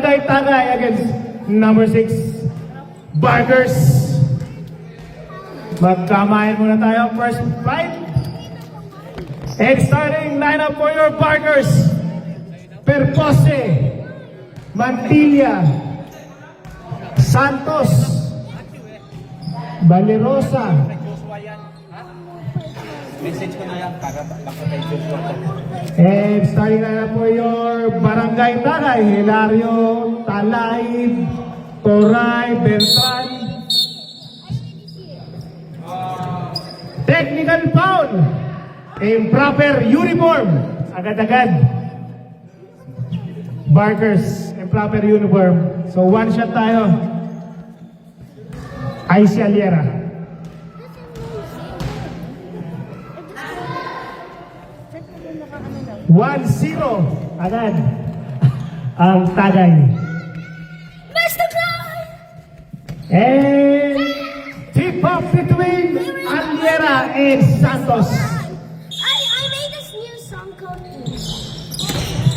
Tagay against number 6, Barkers. Magkamayan muna tayo. First fight. And starting lineup for your Barkers. Perpose, Mantilla, Santos, Valerosa. Message ko na yan para baka kay Joshua. And starting lineup for your Barangay Tagay. Hilario, Talaib, Toray, Beltran. Technical foul. Improper uniform. Agad-agad. Barkers, improper uniform. So one shot tayo. Icy Aliera. 1-0 agad ang Tagay. And tip off between Aliera and Santos. I made this new song called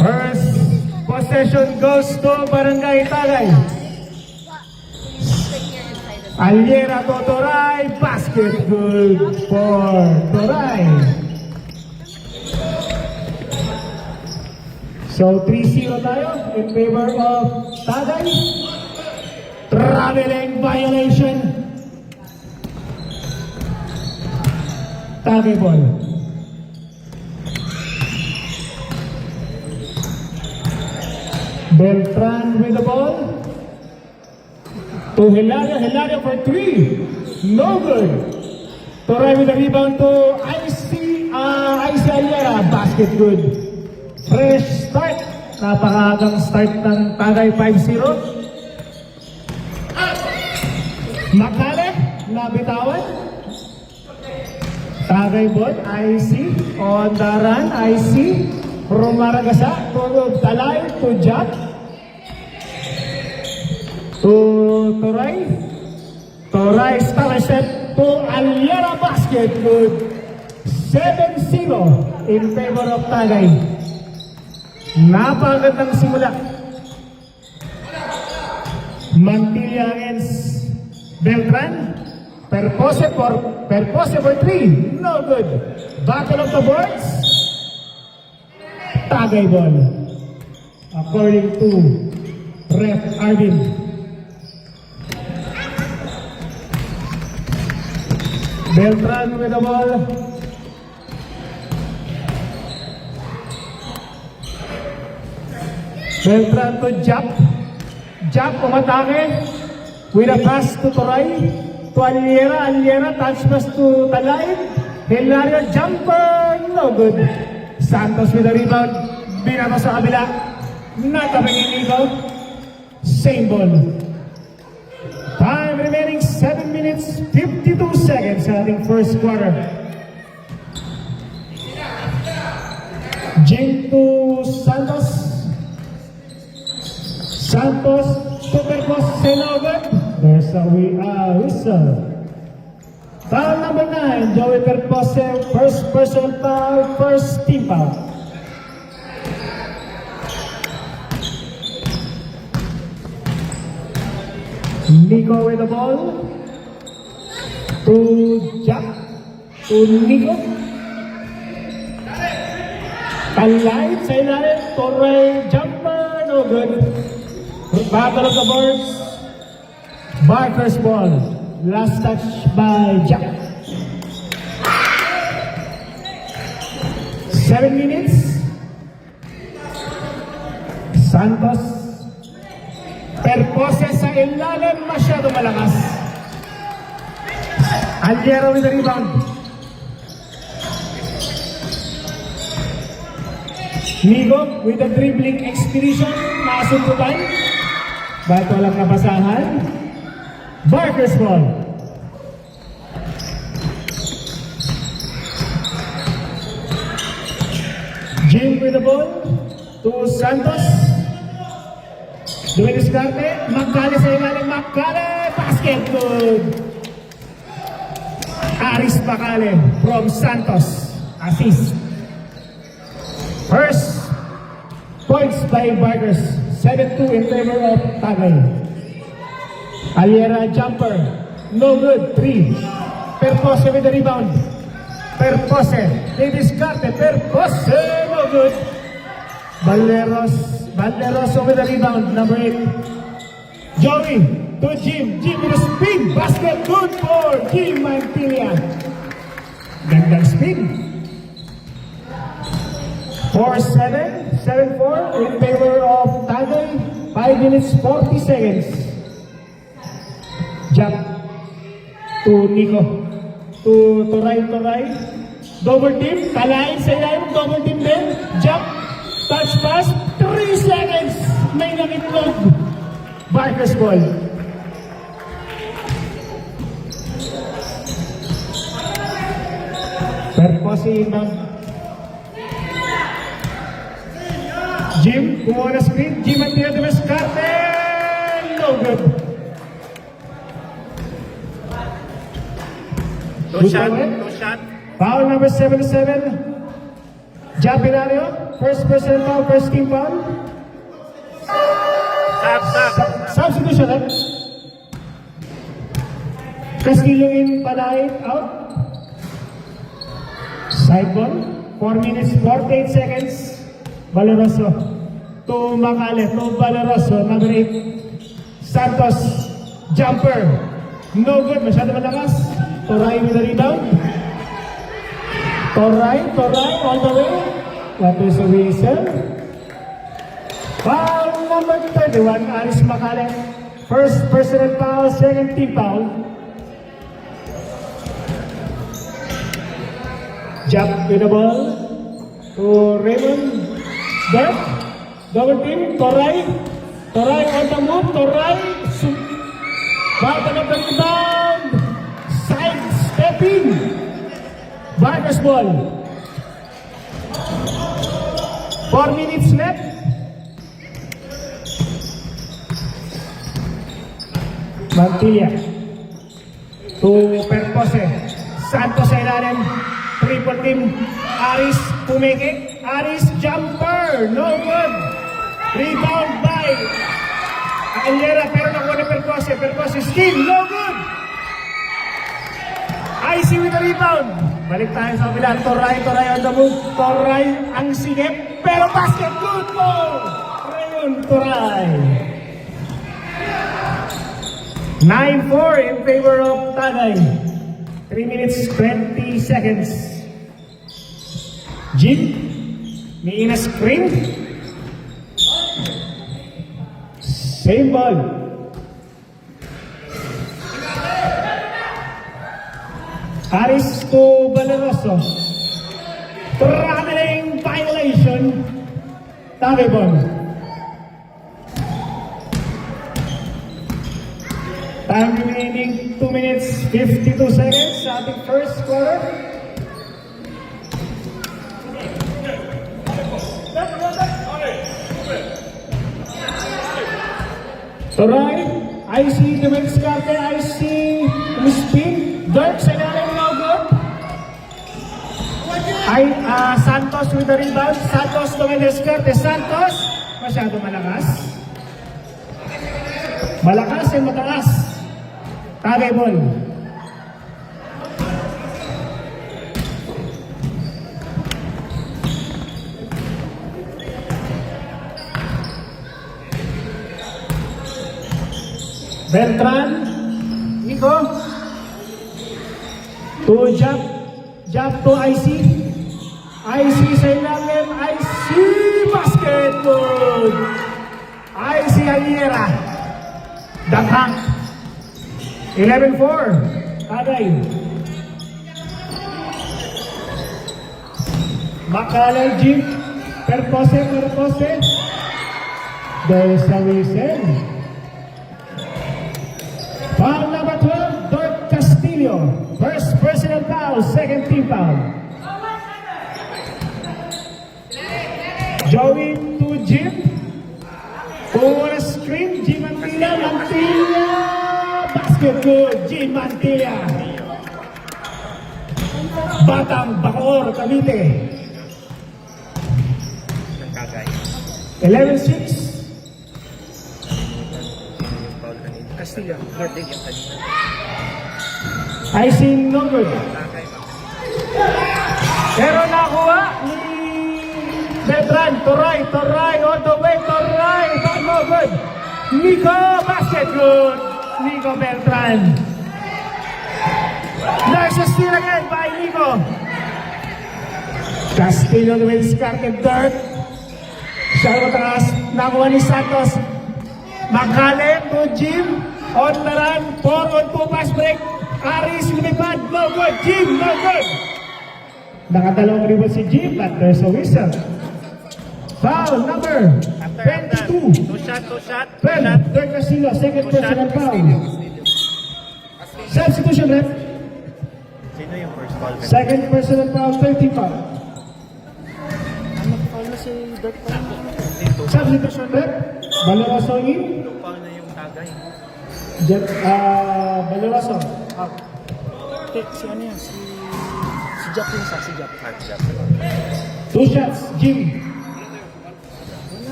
First possession goes to Barangay Tagay. Aliera to Toray. Basket good for Toray. So 3-0 tayo in favor of Tagay. Traveling violation. Tagay ball. Beltran with the ball. To Hilario. Hilario for 3. No good. Toray with the rebound to Icy Aliera. Basket good. Fresh start. Napakagang start ng Tagay 5-0. Makale, nabitawan. Tagay ball, Icy. On the run, Icy. Rumaragasa. To Talay, to Jack. To Toray. Toray, star set to Aliera. Basket good. 7-0 in favor of Tagay. Napakagandang simula. Mantilla against Beltran. Perpose for 3. No good. Battle of the boards. Tagay ball. According to Ref Arvin. Beltran with the ball. Beltran to Jap. Jap umatake with a pass to Toray. To Aliera. Aliera touch pass to Talay. Hilario jumper. No good. Santos with the rebound. Binato sa kabila. Natabing inigaw. Same ball. Time remaining 7 minutes 52 seconds sa ating first quarter. Jane to Santos. Santos, super post, no good. There's a whistle. Foul number 9, Joey Perpose, first personal foul, first team foul. Nico with the ball. To Jack. To Nico. Talay sa ilalim. Toray jumper. No good. Battle of the boards. Barker's ball. Last touch by Jack. 7 minutes. Santos. Perpose sa ilalim. Masyado malakas. Aliera with the rebound. Nigo with the dribbling expedition. Masuntutan. Ba't walang nabasahan? Barker's ball. Jim with the ball. To Santos. Dumidiskarte. Magkali sa ilalim. Magkali. Basket good. Aris Bacale from Santos. Assist. First points by Barkers. 7-2 in favor of Tagay. Aliera jumper. No good. 3. Perpose with the rebound. Perpose. They discarded. Perpose. No good. Balderos with the rebound. Number 8. Joey to Jim. Jim with a spin. Basket. Good for Jim Mantilla. Gandang spin. 4-7. 7-4 in favor of Tagay. 5 minutes 40 seconds. Jump to Nico. To right. Double team. Kalain sa ilalim. Double team din. Jump. Touch pass. 3 seconds. May nakitlog. Barker's ball. Perpose inbound. Jim, kumuha na screen. Jim at tira de Mascarte. No good. No shot. Foul number 77. Japinario. First person foul, first team foul. Substitution, eh? Castillo in, Palay out. Side ball. 4 minutes, 48 seconds. Valeroso. To Macale, to Valeroso. Number 8. Santos. Jumper. No good. Masyado malakas. Toray with the rebound. Toray all the way. What is the whistle? Foul number 31, Aris Macale. First personal foul, second team foul. Jump with the ball to Raymond. Dirk. Double team, Toray on the move, Toray. Bottom of the rebound. Side stepping. Barker's ball. 4 minutes left. Mantilla to Perpose. Santos sa ilalim. Triple team. Aris pumiki. Aris jumper. No good. Rebound by Alera, pero nakuha ni Perpose. Perpose skin. No good. IC with the rebound. Balik tayo sa kabila. Toray on the move. Toray ang sigip. Pero basket. Good ball. Rayon Toray. 9-4 in favor of Tagay. 3 minutes 20 seconds. Jim. May ina screen. Same ball. Aris to Valeroso. Traveling violation. Tagay ball. Time remaining 2 minutes 52 seconds sa ating first quarter. Toray, IC Dominic Scarte, IC Mispin, Dirk sa ilalim, no good. Santos with the rebound, Santos Dominic Scarte, Santos, masyado malakas. Malakas and mataas. Tagay ball. Beltran. Nico. To jump to IC. IC sa ilalim. IC basket. Good. IC Aliera. Daghang. 11-4. Tagay. Macale, Jim. Perpose. There's a whistle. Foul number 12, Dirk Castillo. First personal foul, second team foul. Joey to Jim. For a screen, Jim Mantilla. Basket good, Jim Mantilla. Batang Bacoor, Cavite. 11-6. Castilla. Nordic yung kanina. I see no good. Pero nakuha ni Beltran. Toray, all the way, Toray. But no good. Nico, basket, good. Nico Beltran. There's a steal again by Nico. Castillo with discarded dirt. Siya mataas. Nakuha ni Santos. Magkalen to Jim. On the run. 4-on-2 pass break. Aris lumipad. No good. Jim, no good. Nakadalawang rebound si Jim, but there's a whistle. Foul number 22. Two shot. 12. Third Castillo. Second personal foul. Substitution ref. Sino yung first foul? Second personal foul. 30 foul. Foul na si Dirk pa. Substitution ref. Balawaso in. Foul na yung tagay. Balawaso. Si ano yan? Si Jack yung sa, si Jack. Two shots. Jim.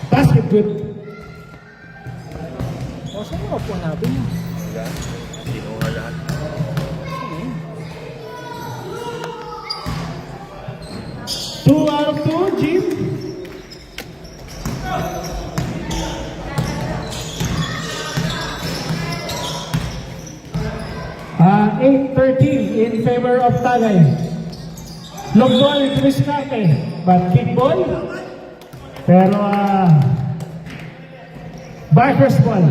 Basket good. O, saan mo po natin yun? Kinuha lahat. Two out of two. Jim. Ah, 8-13 in favor of Tagay. Long ball to Riscate, but kick ball. Pero Barker's ball.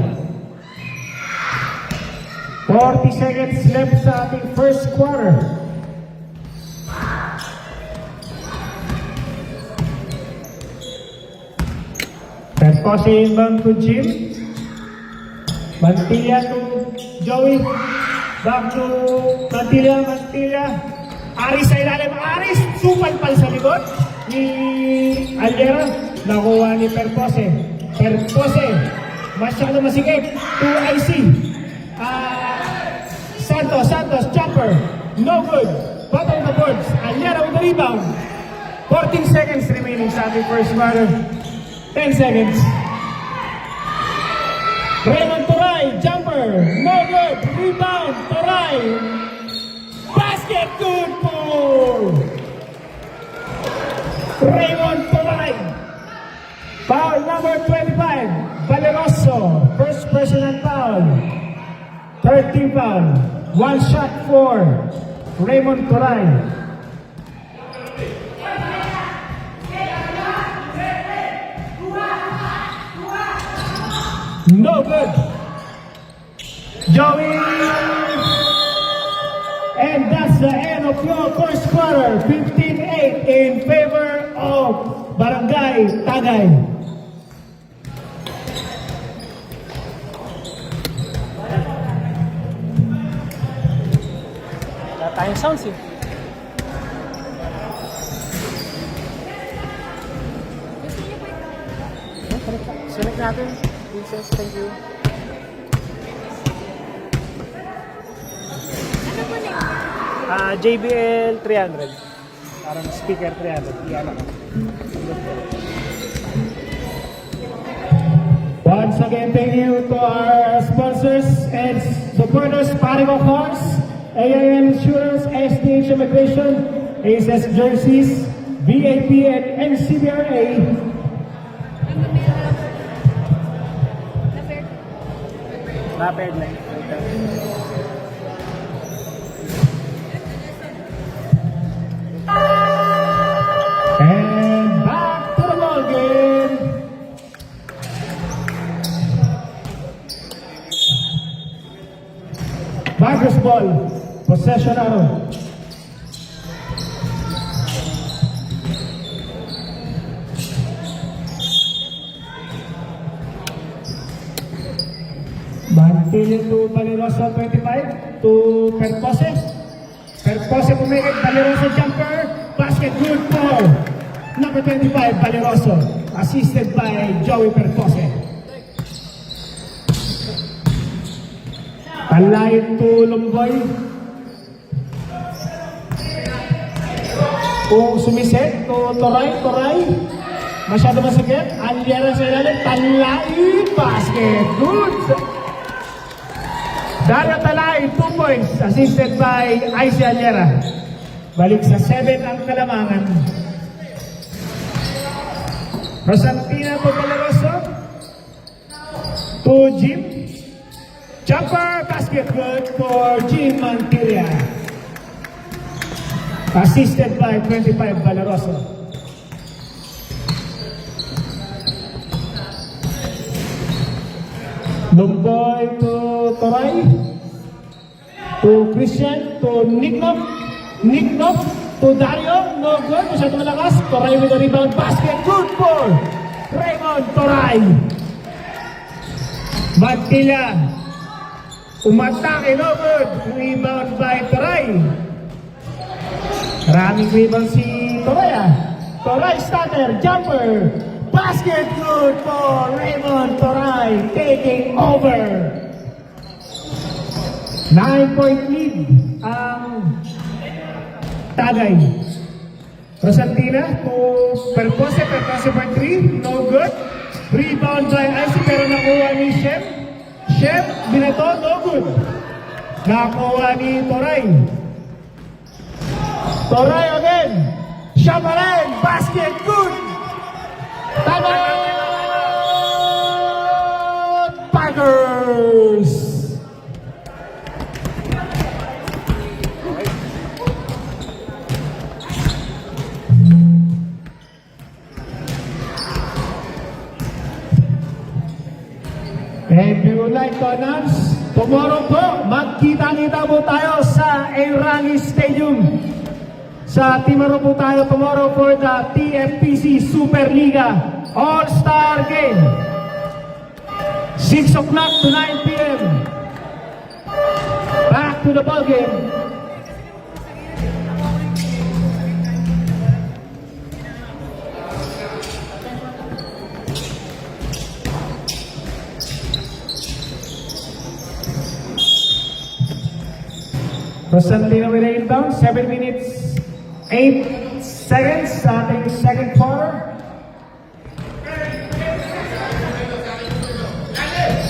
40 seconds left sa ating first quarter. Percose inbound to Jim. Mantilla to Joey. Back to Mantilla. Aris sa ilalim. Aris, supal-pal sa likod ni Alera. Nakuha ni Percose. Percose, masyado masikip. To IC. Santos, jumper. No good. Bottom of the boards. Alera with the rebound. 14 seconds remaining sa ating first quarter. 10 seconds. Raymond Toray, jumper. No good. Rebound. Toray. Basket, good pull. Raymond Toray. Foul number 25. Valeroso. First personal foul. 13 foul. One shot for Raymond Toray. No good. Joey. And that's the end of your first quarter. 15-8 in favor of Barangay Tagay. Wala tayong sounds eh. Select natin. Princess, thank you. JBL 300. Parang speaker 300. Iyan ako. Once again, thank you to our sponsors and supporters, Parigo Cars, AIM Insurance, SDH Immigration, ASS Jerseys, BAP, and NCBRA. Rapid na. And back to the ball game. Baggers ball, possession arrow. Mantilla to Valeroso 25 to Percose. Percose pumikit, Valeroso jumper, basket good for number 25 Valeroso, assisted by Joey Percose. Palayan to Lumboy. Kung sumiset to Toray. Masyado masakit. Aliera sa ilalim. Palayan. Basket. basket. Good. Dario Talay, 2 points, assisted by Icy Aliera. Balik sa 7 ang kalamangan. Rosantina Popolaroso to Jim. Jumper basket good for Jim Mantilla. Assisted by 25 Valeroso. Lumboy to Toray. To Christian. To Nicknoff. Nicknoff to Dario. No good. Masyado malakas. Toray with the rebound basket. Good for Raymond Toray. Mantilla. Umatake. No good. Rebound by Toray. Maraming rebound si Toray. Toray starter. Jumper. Basket good for Raymond Toray, taking over. 9-point lead ang Tagay. Rosantina to Percose for 3, no good. Rebound by Icy pero nakuha ni Shep. Shep, binato, no good. Nakuha ni Toray. Toray again. Shot pa rin, basket good. Timeout! Packers! And we would like to announce, tomorrow po, magkita-kita po tayo sa Airani Stadium. Sa Timaro po tayo tomorrow for the TFPC Superliga All-Star Game. 6 o'clock to 9 p.m. Back to the ball game. Constantino with the inbound, 7 minutes 8 seconds sa ating second quarter.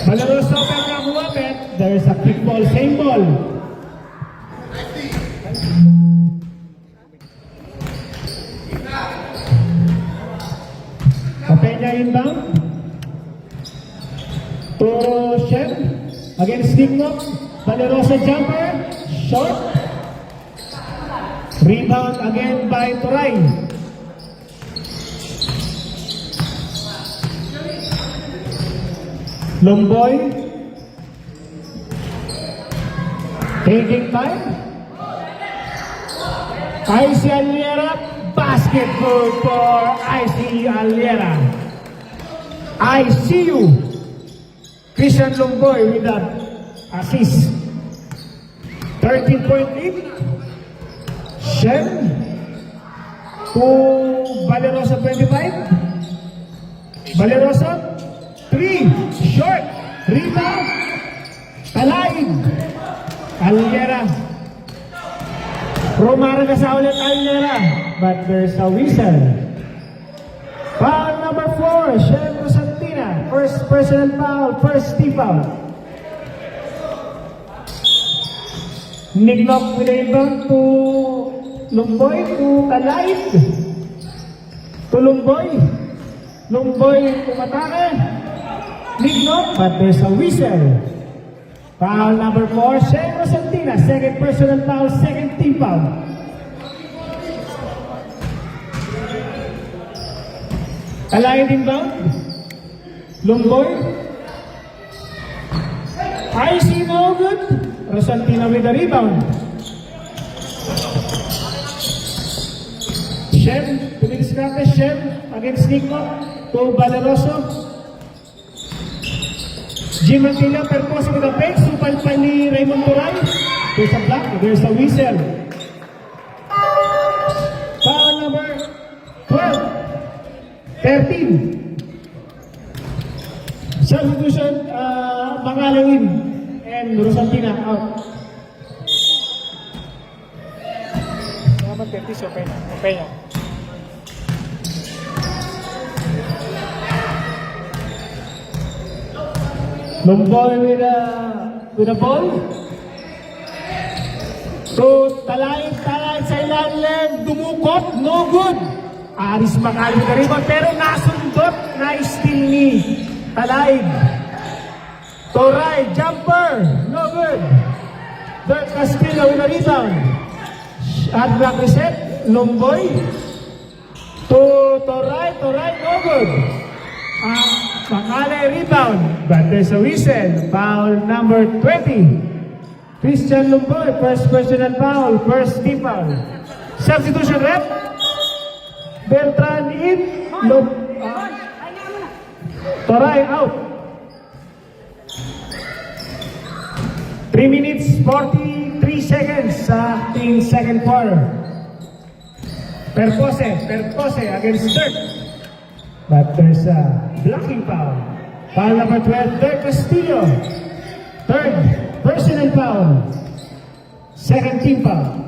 Valeroso pero nakuha, but there is a quick ball, same ball. Kapenya inbound. To Shem. Against Nicknoff. Valeroso jumper. Short. Rebound again by Toray. Lumboy. Taking time. Icy Aliera. Basket good for Icy Aliera. I see you. Christian Lumboy with that assist. 13-point lead. Shem to Valeroso 25. Valeroso 3 short. Rebound. Talaid. Aliera. Romarga sa ulit Aliera. But there's a whistle. Foul number 4. Shem Rosantina. First personal foul. First team foul. Nicknoff with the inbound to Lumboy to Talaid. To Lumboy. Lumboy umatake. Nicknoff, but there's a whistle. Foul number 4, Shane Rosantina. Second personal foul, second team foul. Talaid inbound. Lumboy. Icy no good. Rosantina with the rebound. Shem, tumidiskarte Shem against Nicknoff to Valeroso. Jim Mantilla, Percose with the fake, supal pa ni Raymond Toray. There's a block, there's a whistle. Foul number 12, 13. Substitution, Mangalawin and Rosantina out. Naman 30, so Peña. Lumboy with a ball. So, talayin sa ilalim, dumukot, no good. Aris Macalib na rebound, pero nasundot na steal ni Talayin. Toray, jumper, no good. Dirk Castillo with a rebound. At back reset, Lumboy. To Toray, no good. Macalib rebound, but there's a whistle. Foul number 20. Christian Lumboy, first personal foul, first team foul. Substitution rep. Beltran in. Toray out. 3 minutes 43 seconds sa ating second quarter. Perpose against Dirk. But there's a blocking foul. Foul number 12, Dirk Castillo. Third personal foul. Second team foul.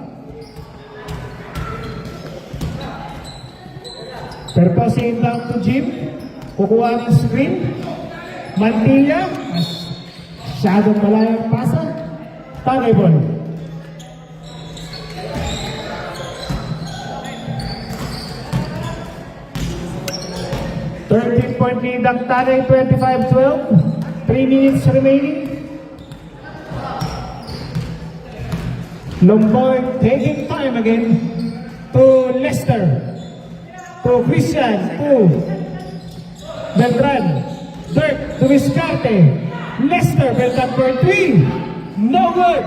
Perpose inbound to Jim. Kukuha ng screen. Mantilla. Masyadong malayang pasa. Tagay ball. Point lead ang Tagay, 25-12. 3 minutes remaining. Lumboy taking time again to Lester. To Christian. To Beltran. Dirk to Vizcarte. Lester, Beltran for 3. No good.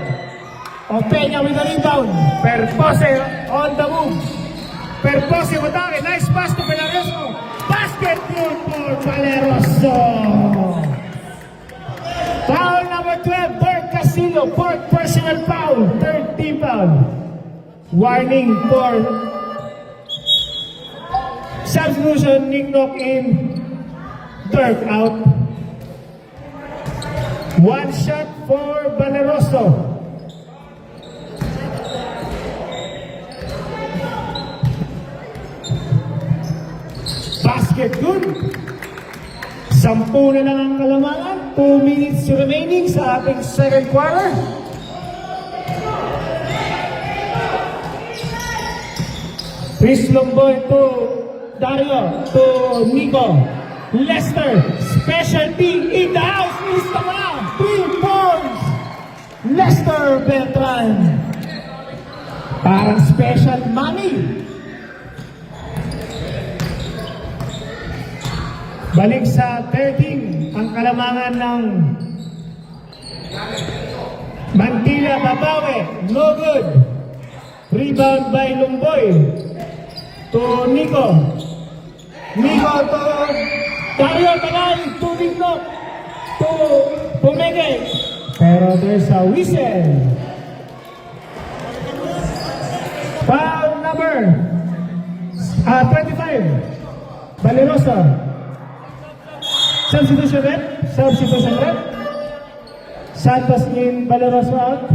Opeña with the rebound. Perpose on the move. Perpose with Tagay. Nice pass to Velaresco. Basket good for Valeroso. Foul number 12, Dirk Castillo, fourth personal foul, third team foul. Warning for substitution, Nick Knock in, Dirk out. One shot for Valeroso. Basket good. 10 na lang ang kalamangan. 2 minutes remaining sa ating second quarter. Chris Lumboy to Dario to Nico. Lester, specialty in the house. Instagram, 3 points. Lester Beltran. Parang special money. Balik sa 13, ang kalamangan ng Mantilla Babawe, no good. Rebound by Lumboy to Nico. Nico to Dario Talay, to Nico, to Pumege. Pero there's a whistle. Foul number 25, Valeroso. Substitution rep. Santos in, Valeroso out.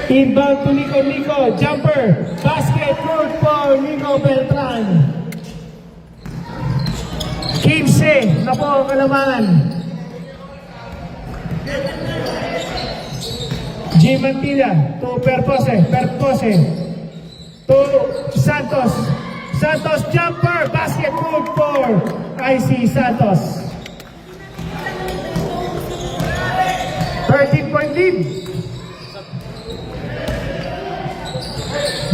Inbound to Nico, jumper. Basket good for Nico Beltran. 15 na po ang kalamangan. G. Mantilla to Perpose. To Santos. Santos jumper, basket good for IC Santos. 13-point lead.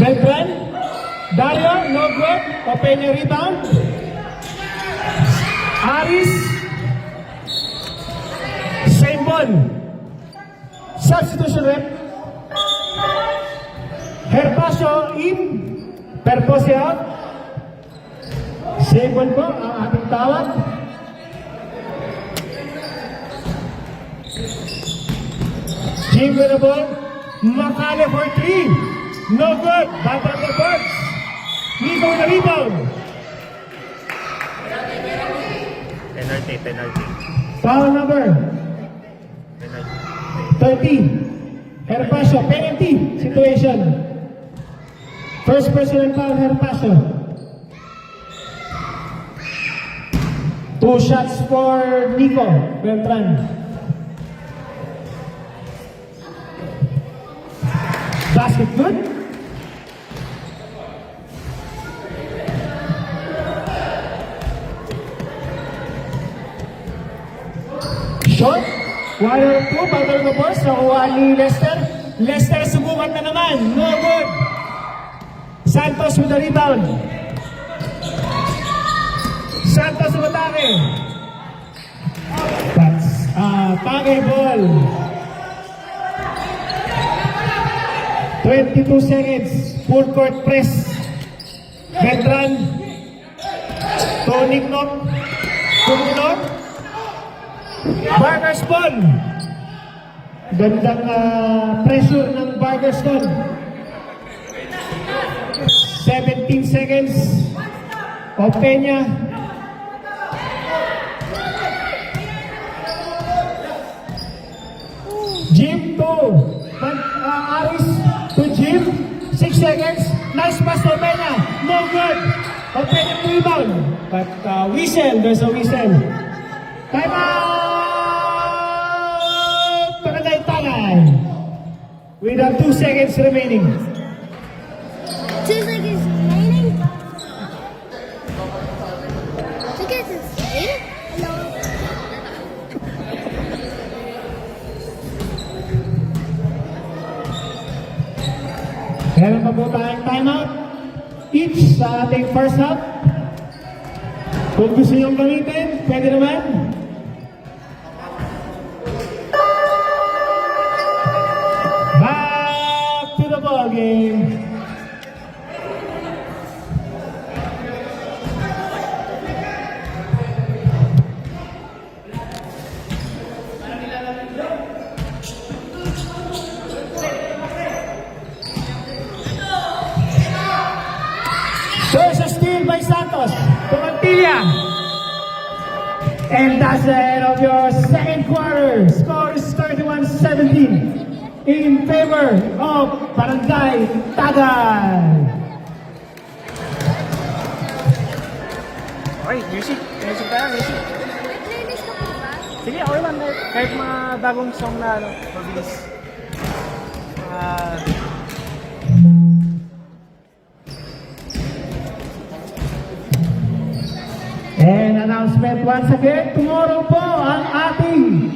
Beltran, Dario, no good. Opeña rebound. Aris, same ball. Substitution rep. Herbacio in. Perpose out. Same ball po ang ating tawag. Jim with the ball. Macalib for 3. No good. Back on the boards. Nico with the rebound. Penalty. Foul number Penalty. 30. Herpacio, penalty situation. First personal foul, Herpacio. To 2 shots for Nico Beltran. Basket good. Shot. 1-2. Bagal na boss. Nakuha ni Lester. Lester subukan na naman. No good. Santos with the rebound. Santos umatake. That's Tage ball. 22 seconds. Full court press. Beltran. Tony Knock. Tumunok. Barker's ball. Gandang pressure ng Barker's ball. 17 seconds. Opeña. Jim to Aris to Jim. 6 seconds. Nice pass to Opeña. No good. Opeña to rebound. But whistle. There's a whistle. Time out! Tagay-tagay. With 2 seconds remaining. 2 seconds remaining. Look at this game. Hello. Meron pa po tayong timeout. Each sa ating first half. Kung gusto niyong gamitin, pwede naman. Back to the ball game. There's a steal by Santos to Montilla. And that's the end of your second quarter. Score is 31-17 in favor of Barangay Tagay. Okay, music. Music tayo, music. May playlist ka po ba? Sige, okay lang. Kahit mga bagong song na mabilis. And announcement once again, tomorrow po ang ating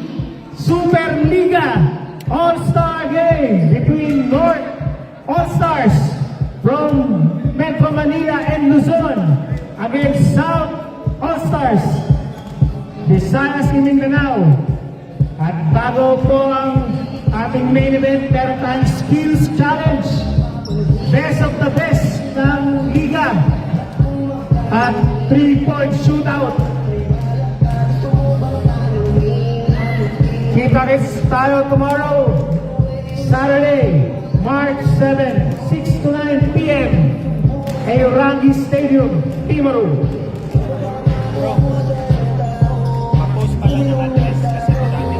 Superliga All-Star Game between North All-Stars from Metro Manila and Luzon against South All-Stars Visayas and Mindanao. At bago po ang ating main event, meron tayong Skills Challenge. Best of the best ng Liga. At 3-point shootout. Kita-kits tayo tomorrow, Saturday, March 7, 6 to 9 p.m. kay Rangi Stadium, Timaru. Ma-post pa lang yung address kasi madami.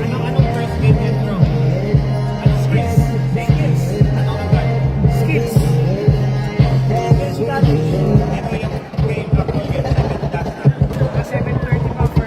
Anong first game yan, bro? Skits. Anong lugar? Skits. Ito yung game after game. 7:30 pa for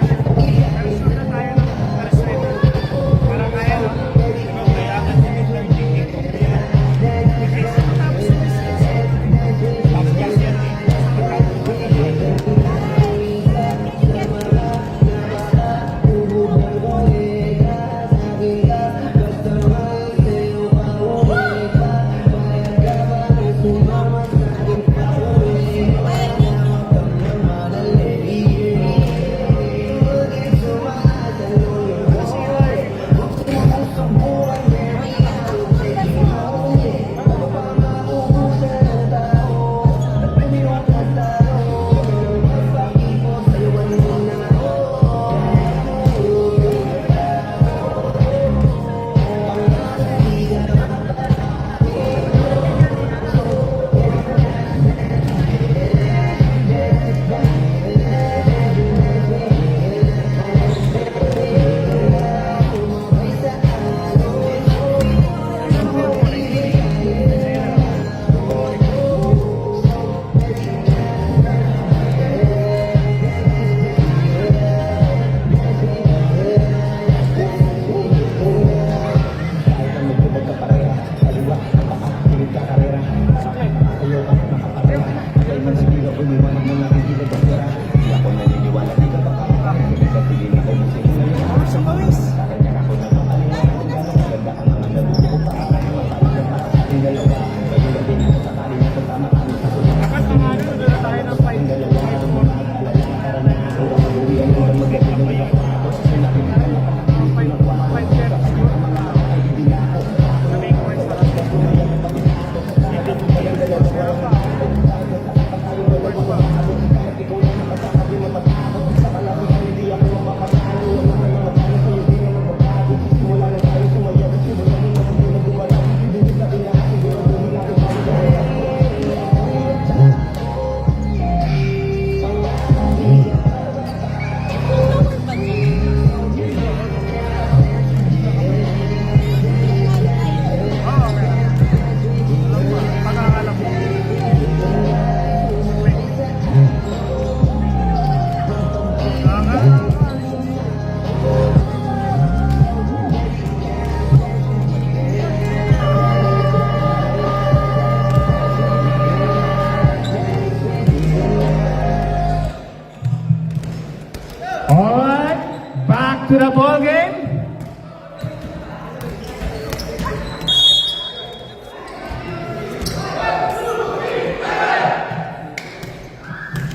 ball game.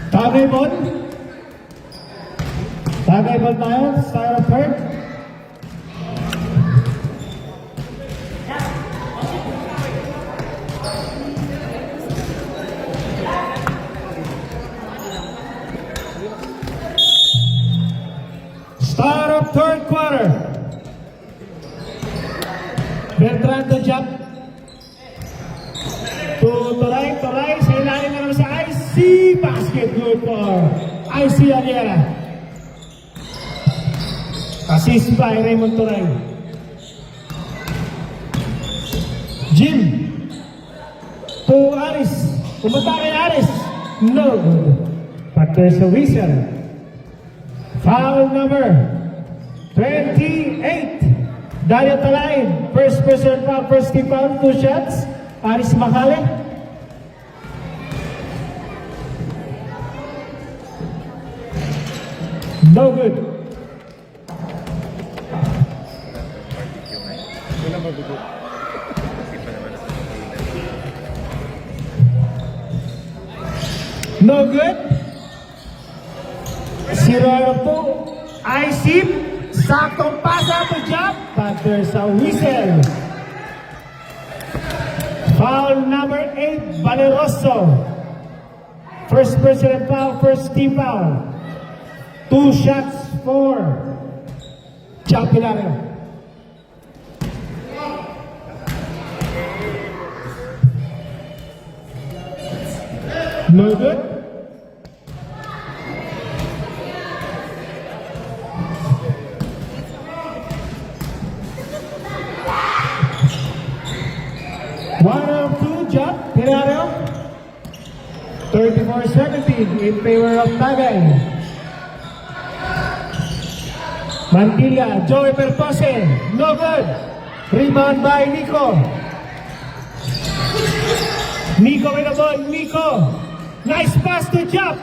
Tagay ball. Tagay ball tayo. Start of third. Start of third quarter. Bertrand to jump. To right, sa ilalim na naman sa IC. Basket good for IC Aliera. Assist by Raymond Turay. Jim. To Aris. Pumunta kay Aris. No good. But there's a whistle. Foul number 28. Dario Talain. First person foul, first team foul, 2 shots. Aris Makale. No good. Wala mabigot. No good. 0-2. IC. Saktong pasa to jump. But there's a whistle. Foul number 8. Valeroso. First person foul, first team foul. 2 shots for Chapilario. No good. One of 2 jump, Hilario. 34-17 in favor of Tagay. Mantilla, Joey Pertose, no good. Rebound by Nico. Nico with the ball, Nico. Nice pass to Jump.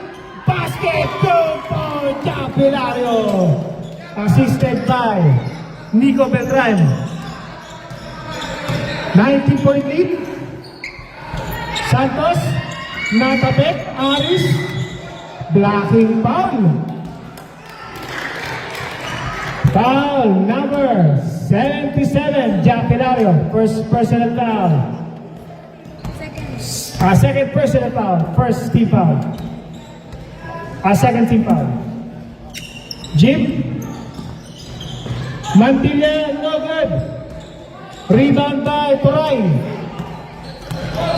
Basket, goal for Jump Hilario. Assisted by Nico Beltran. 19-point lead. Santos, Natabek, Aris. Blocking foul. Foul number 77, Jack Hilario. First personal foul. Second personal foul. First team foul. Second team foul. Jim. Mantilla, no good. Rebound by Toray.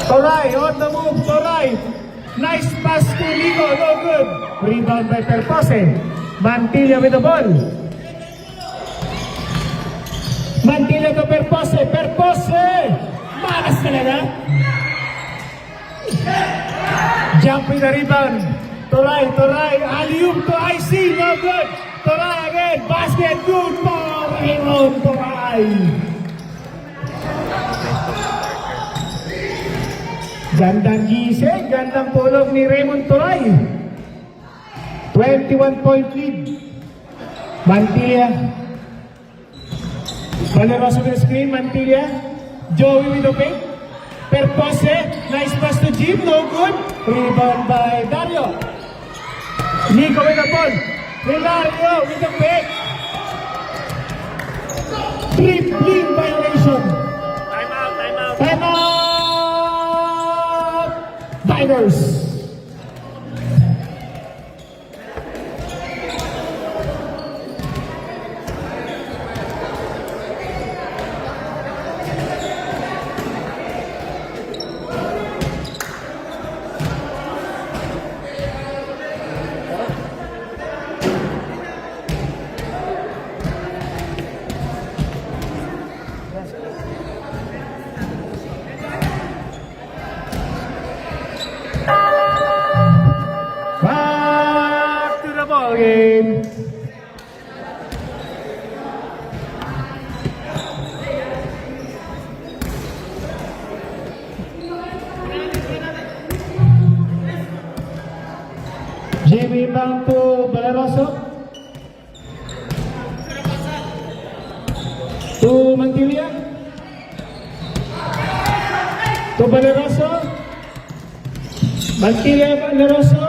Toray on the move. Toray. Nice pass to Ligo, no good. Rebound by Perpose. Mantilla with the ball. Mantilla to Perpose. Perpose! Malas talaga. Jumping the rebound. Toray. Alley-oop to IC. No good. Toray again. Basket good for Raymond Toray. Gandang gising. Gandang tulog ni Raymond Toray. 21-point lead. Mantilla. Valeroso with the screen, Mantilla. Joey with the pick. Perpose, nice pass to Jim, no good. Rebound by Dario. Nico with the ball. Hilario with the pick. Dribbling violation. Time out. Tigers. Back to the ball game. Jimmy back to Valeroso. To Mantilla. To Valeroso. Mantilla, Valeroso.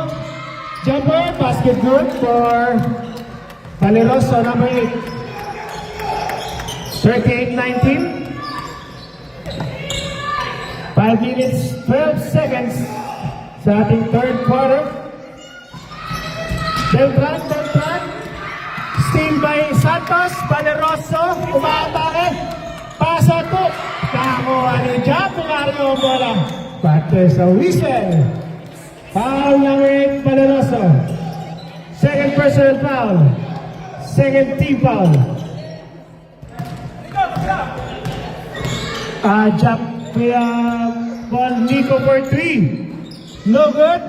Jumper, basket good for Valeroso, number 8. 38-19. 5 minutes, 12 seconds sa ating third quarter. Beltran. Steal by Santos. Valeroso. Umaatake. Paso to. Nakuha ni Jump. Pinaryo ang bola. But there's a whistle. Foul number 8, Valeroso. Second personal foul. Second team foul. Jump via ball Nico for 3. No good.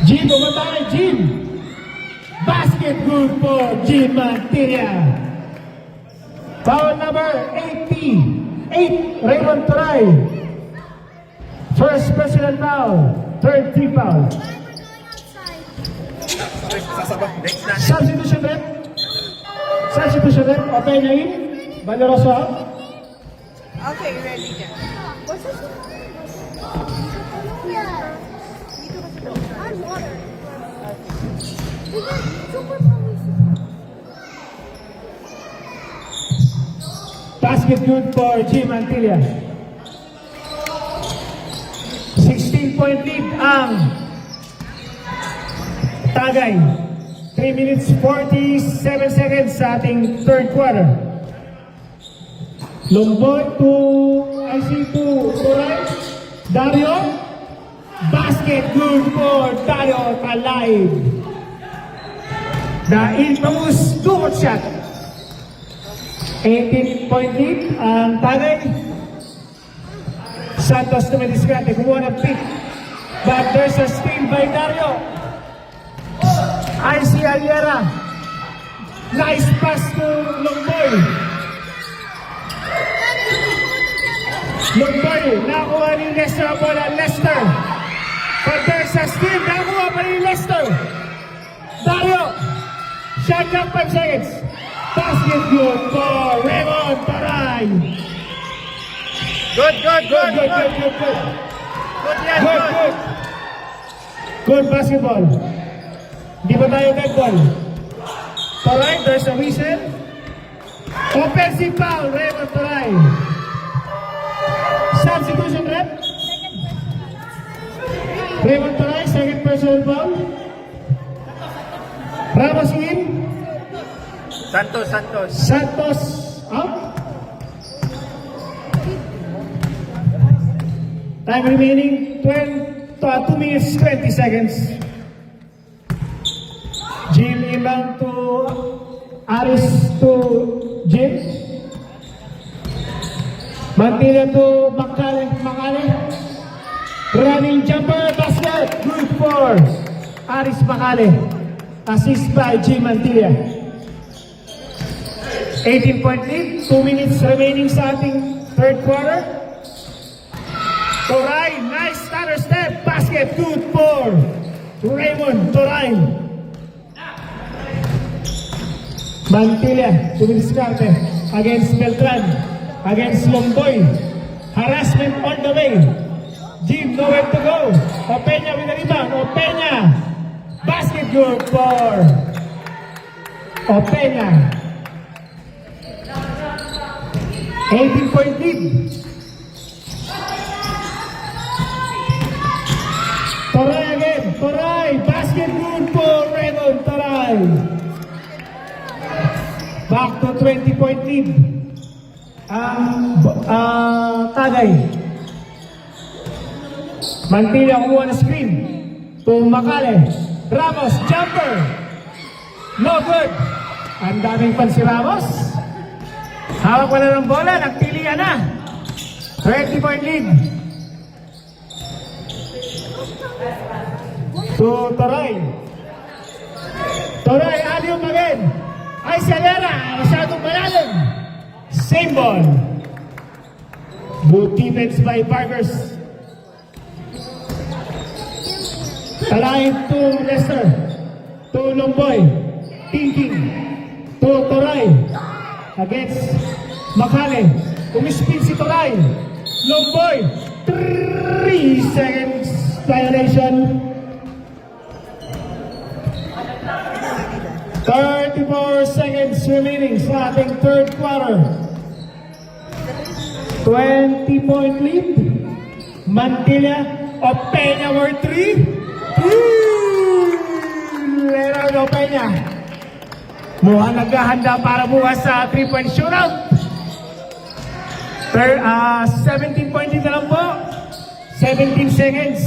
Jim, umatake, Jim. Basket good for Jim Mantilla. Foul number 88, Raymond Turay. First personal foul, third team foul. Next na. Substitution rep. Substitution rep. Okay na in. Valeroso out. Okay, ready ka. Yeah. On water. Super powers. Basket good for Jim Mantilla. 16-point lead ang Tagay. 3 minutes 47 seconds sa ating third quarter. Lomboy to Turay. Dario. Basket good for Dario Talaib. The infamous two-foot shot. 18-point lead ang Tagay. Santos na may diskarte, kumuha ng pick. But there's a steal by Dario. IC Aliera. Nice pass to Lomboy. Lomboy, nakuha ni Lester ang bola. Lester. But there's a steal, nakuha pa ni Lester. Dario. Shot clock 5 seconds. Basket good for Raymond Taray. Good. Good. Good yan, Good, good. good. Good basketball. Di ba tayo dead ball? Taray, there's a whistle. Offensive foul, Raymond Taray. Substitution rep. Raymond Taray, second personal foul. Ramos in. Santos. Santos out. Time remaining 2 minutes 20 seconds. Jim inbound to Aris to Jim. Mantilla to Makale. Running jumper basket. Good for Aris Makale. Assist by Jim Mantilla. 18-point lead. 2 minutes remaining sa ating third quarter. Toray, nice stutter step. Basket good for Raymond Toray. Mantilla, sumidiskarte against Beltran, against Lomboy. Harassment on the way. Jim, nowhere to go. Opeña with the rebound. Opeña. Basket good for Opeña. 18-point lead. Toray again. Toray. Basket good for Raymond Toray. Back to 20-point lead. Tagay. Mantilla kumuha na screen. To Makale. Ramos, jumper. No good. Ang daming pan si Ramos. Hawak wala ng bola. Nagtilian na. 20-point lead. To Toray. Toray, alium again. Ay, si Alera. Masyadong malalim. Same ball. Good defense by Vargas. Talahin to Lester. To Lomboy. Thinking. To Toray. Against Makale. Umispin si Toray. Long boy. 3 seconds violation. 34 seconds remaining sa ating third quarter. 20-point lead. Mantilla. Opeña were 3. Leonardo Opeña. Mukhang naghahanda para bukas sa 3-point shootout. 17-point lead na lang po. 17 seconds.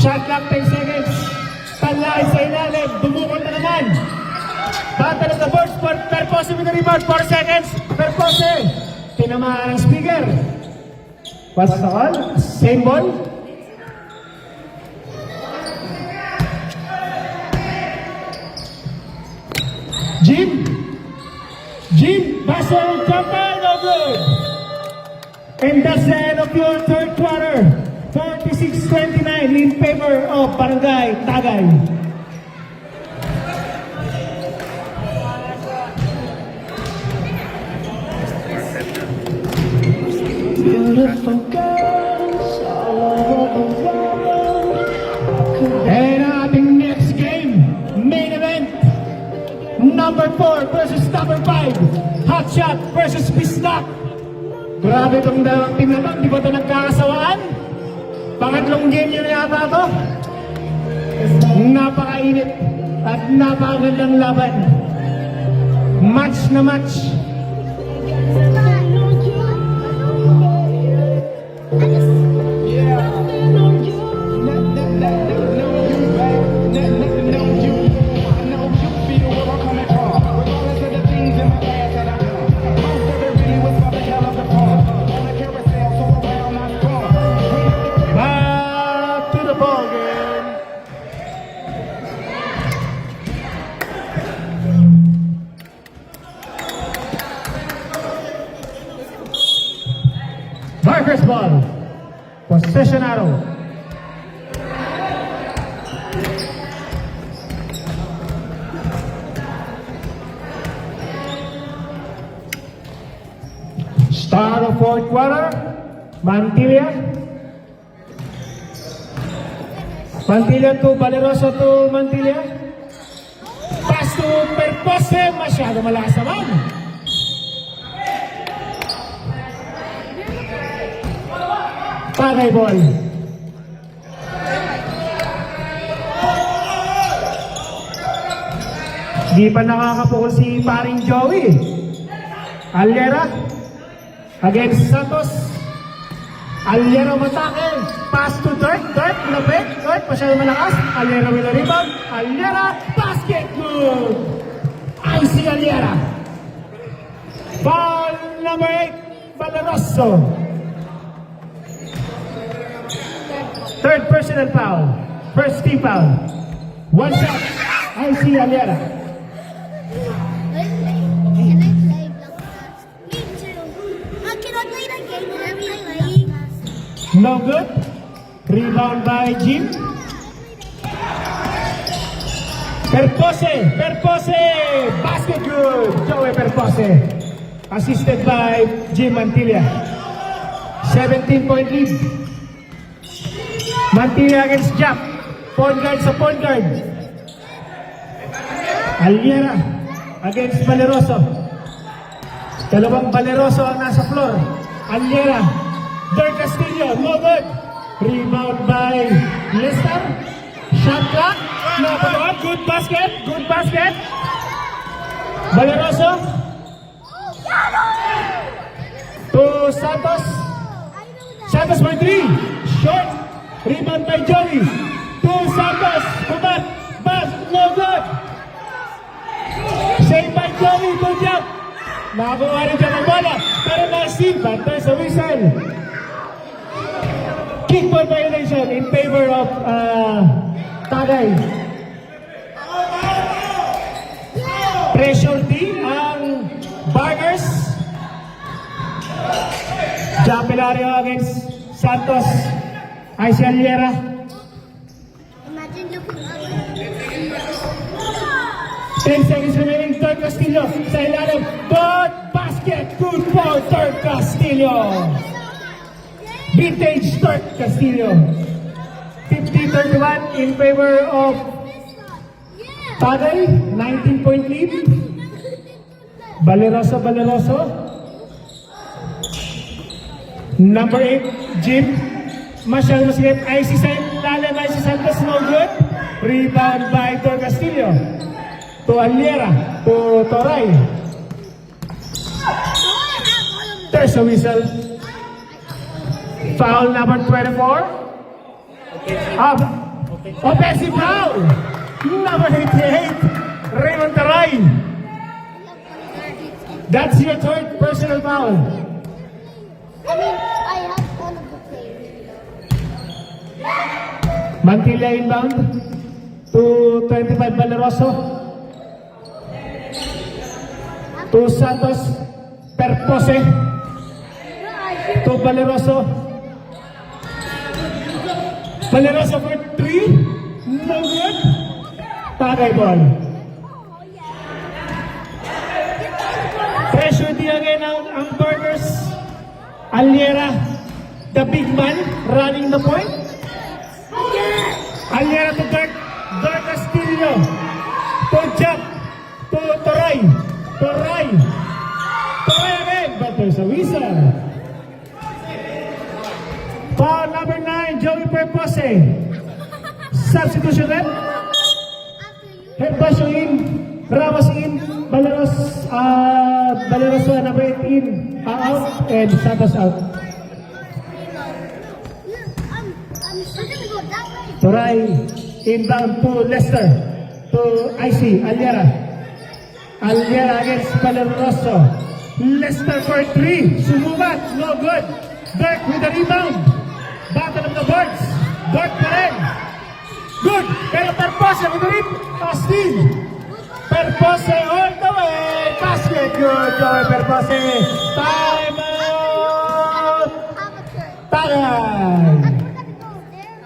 Shot clock 10 seconds. Talay sa ilalim. Dumukot na naman. Battle of the boards for Perpose with the rebound. 4 seconds. Perpose. Tinamaan ang speaker. What's the call? Same ball. Jim, Basel, jumper, no good. And that's the end of your third quarter. 46-29 in favor of Barangay Tagay. Beautiful girls all over the world. And ang ating next game, main event. Number 4 versus number 5. Hotshot versus Pistak. Grabe itong dalawang team na ito. Di ba ito nagkakasawaan? Pangatlong game nyo na yata ito. Napakainit at napakagandang laban. Match na match. Back to the ball game. Marcus ball. Possession arrow. Start of fourth quarter. Mantilla. Mantilla to Valeroso to Mantilla. Pass to Perpose. Masyado malakas naman. Tagay ball. Di pa nakakapukol si paring Joey. Alera against Santos. Alera matake. Pass to Dirt. Dirt, lapit. Dirt, masyado malakas. Alera with a rebound. Alera, basket, good. I see Alera. Ball number 8, Valeroso. Third personal foul. First team foul. One shot. I see Alera. Can I play Block Blast? Me too. Can I play that game whenever I like? No good. Rebound by Jim. Perpose. Perpose. Basket good. Joey Perpose. Assisted by Jim Mantilla. 17-point lead. Mantilla against Jap. Point guard sa point guard. Alera against Valeroso. Dalawang Valeroso ang nasa floor. Alera. Dirk Castillo. No good. Rebound by Lester. Shot clock. No good. Good basket. Good basket. Valeroso. To Santos. Santos by 3. Short. Rebound by Joey. To Santos. Kumat. Bas. No good. Save by Joey. To Jump. Nakakuha rin siya ng bola. Pero na-steal. Bantay sa whistle. Kickball violation in favor of Tagay. Pressure D ang Barners. Japelario against Santos. Ay si Alera. 10 seconds remaining. Third Castillo sa ilalim. Good basket. Good for Third Castillo. Vintage Third Castillo. 50-31 in favor of Tagay. 19-point lead. Valeroso. Number 8, Jim. Masyadong masigit. IC sa ilalim. IC Santos, no good. Rebound by Third Castillo. To Aliera. To Toray. There's a whistle. Foul number 24. Offensive foul. Number 88. Raymond Taray. That's your third personal foul. I have all of the players. Mantilla inbound to 25 Valeroso. To Santos. Perpose. To Valeroso. Valeroso for 3. No good. Tagay ball. Pressure di again ang Burgers. Aliera, the big man, running the point. Aliera to Dirk Castillo. To jump. To Toray. Toray again, but there's a whistle. Foul number 9, Joey Perpose. Substitution red. Headbash in. Ramos in. Valeroso number 8 in. Out. And Santos out. I'm gonna go that way. Toray inbound to Lester. To IC. Aliera against Valeroso. Lester for 3. Sumubat. No good. Dirk with the rebound. Battle of the boards. Dirk pa rin. Good. Pero Perpose with the rebound. Steal. Perpose all the way. Basket. Good. Joey Perpose. Time out. Amateur. Tagay. I'm gonna go there.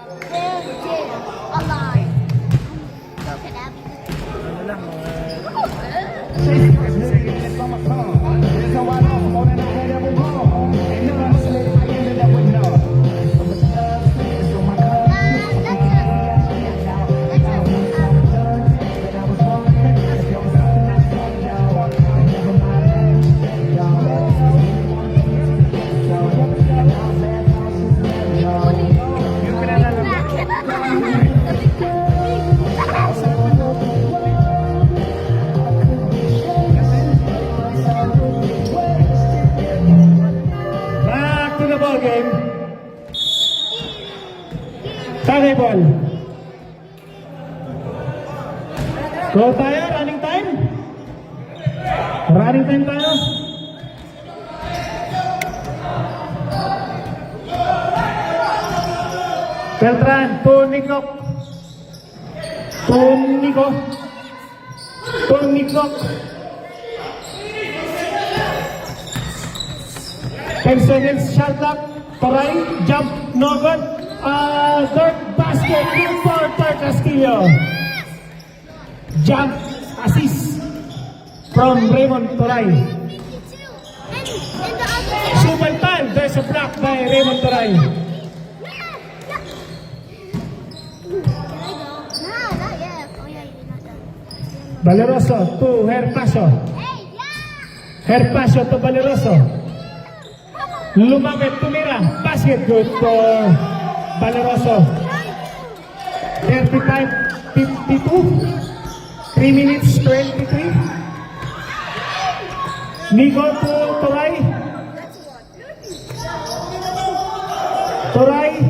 Alive. Look at that. Ano lang, Back to the ball game. Tagay ball. Go tayo, running time. Running time tayo. Beltran, to Nico. 10 seconds, shot clock. Toray, jump, no good. Third basket, good for Third Castillo. Jump, assist from Raymond Toray. And the other Subaltan, there's a block by Raymond Toray. Can I go? No, not yet. Oh yeah, you're not done. Valeroso to Herpasio. Hey, yeah! Herpasio to Valeroso. Lumapit, tumira. Basket, good for Valeroso. 35-52. 3 minutes 23. Nico to Toray. Toray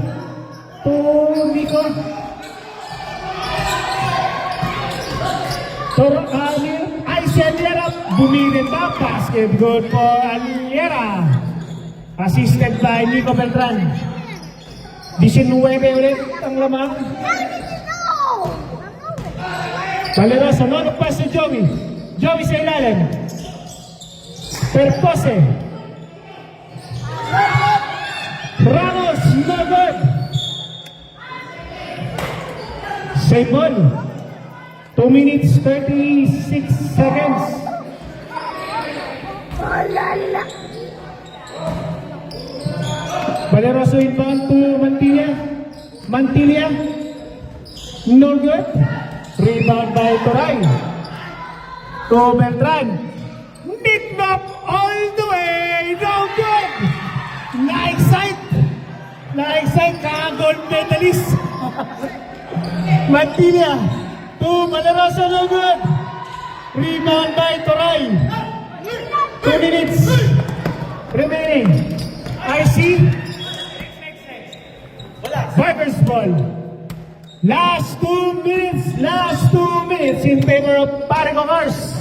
to Nico. Aliera bumili pa. Basket, good for Aliera. Assisted by Nico Beltran. 19 ulit ang lamang. No! Valeroso, no pass to Joey. Joey sa ilalim. Perpose. Ramos, no good. Save ball. 2 minutes 36 seconds. Valeroso inbound to Mantilla. Mantilla. No good. Rebound by Toray. To Beltran. Nicknap all the way. No good. Na-excite. Na-excite ka gold medalist. Mantilla. To Valeroso. No good. Rebound by Toray. 2 minutes remaining. RC. Barber's ball. Last 2 minutes in favor of Paragongers.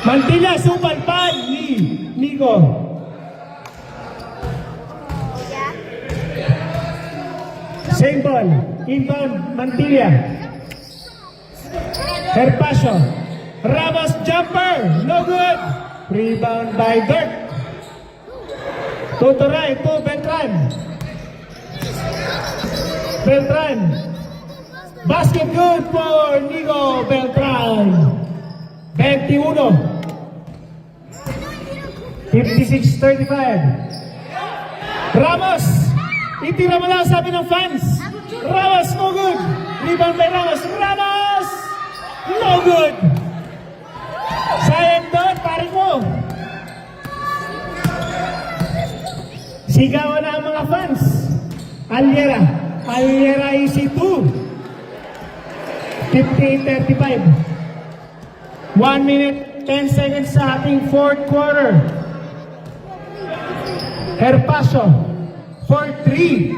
Mantilla, supal pan ni Nico. Same ball, inbound Mantilla. Herpasio. Ramos jumper, no good. Rebound by Dirk. Tuturay to Beltran. Beltran. Basket good for Nico Beltran. 21. 56-35. Ramos. Itira mo lang sabi ng fans. Ramos no good. Rebound by Ramos. Ramos no good. Sayang doon, pare ko. Sigawan na ang mga fans. Aliera. Aliera easy 2. 58-35. 1 minute, 10 seconds sa ating fourth quarter. Herpasio. For 3.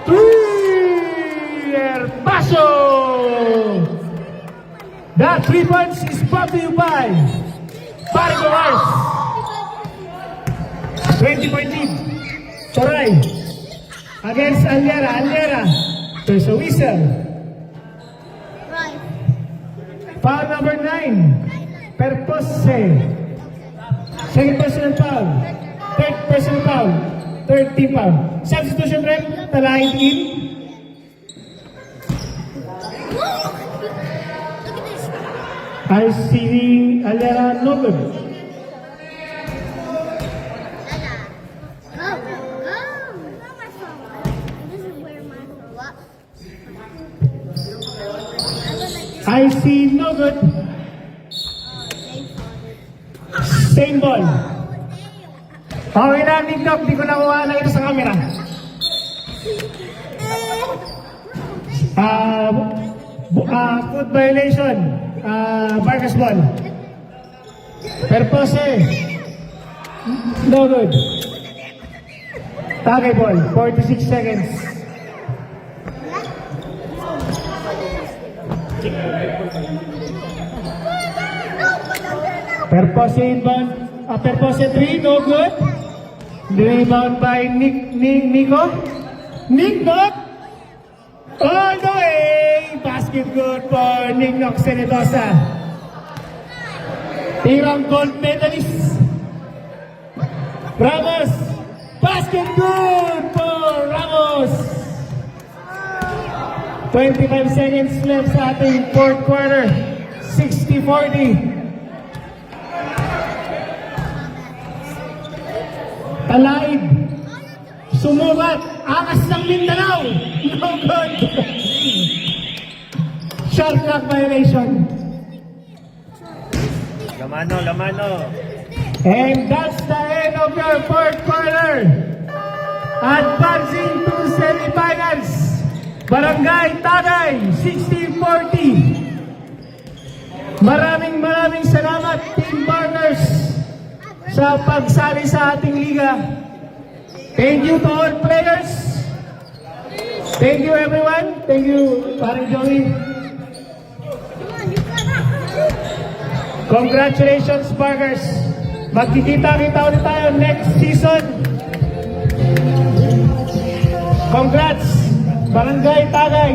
3! Herpasio! That 3 points is brought to you by Paragongers. 20-point lead. Toray. Against Aliera. Aliera. There's a whistle. Right. Foul number 9. Perpose. Second personal foul. Third personal foul. Third team foul. Substitution rep. Talahin in. Look at this. I see Aliera no good. I see no good. Same ball. Okay na, Nick, di ko nakuha na ito sa camera. Foot violation. Barkas ball. Perpose. No good. Tagay ball. 46 seconds. Perpose inbound. Perpose 3, no good. Rebound by Nico. Nick Knock. All the way. Basket good for Nick Knock Senedosa. Tirang gold medalist. Ramos. Basket good for Ramos. 25 seconds left sa ating fourth quarter. 60-40. Talaid. Sumubat. Angas ng Mindanao. No good. Shot clock violation. Lamano, lamano. And that's the end of your fourth quarter. Advancing to semifinals. Barangay Tagay, 16-40. Maraming salamat, Team Partners, sa pagsali sa ating liga. Thank you to all players. Thank you everyone. Thank you, Parang Joey. Congratulations, Sparkers. Magkikita-kita ulit tayo next season. Congrats, Barangay Tagay.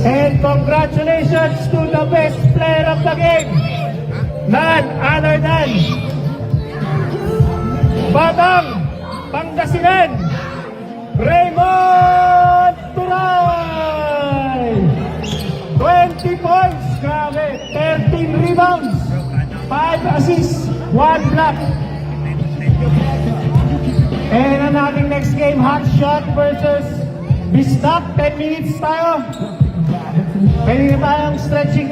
And congratulations to the best player of the game. None other than Batang Pangasinan, Raymond Turan. 1 black. And ang ating next game, Hot Shot versus Bistak. 10 minutes tayo. Pwede na tayong stretching